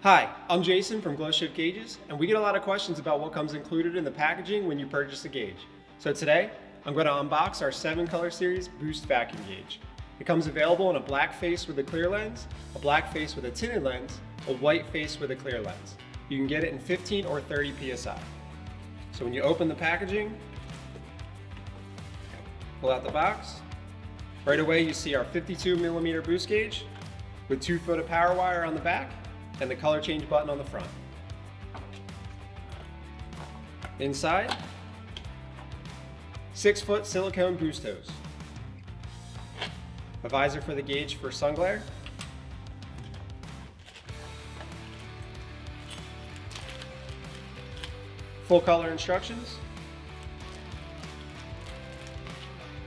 Hi, I'm Jason from GlowShift Gauges, and we get a lot of questions about what comes included in the packaging when you purchase a gauge. So today, I'm going to unbox our 7-color series Boost Vacuum Gauge. It comes available in a black face with a clear lens, a black face with a tinted lens, a white face with a clear lens. You can get it in 15 or 30 PSI. So when you open the packaging, pull out the box, right away you see our 52mm boost gauge with 2-foot of power wire on the back and the color change button on the front. Inside, 6-foot silicone boost hose, a visor for the gauge for sun glare, full color instructions,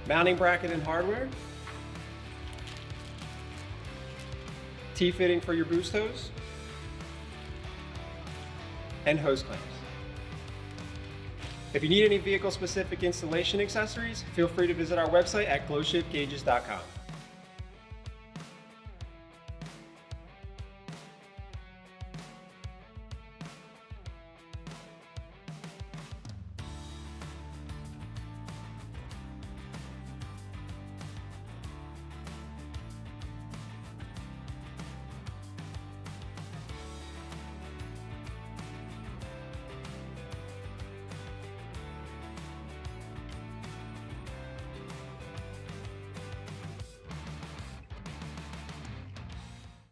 mounting bracket and hardware, T-fitting for your boost hose, and hose clamps. If you need any vehicle-specific installation accessories, feel free to visit our website at glowshiftgauges.com.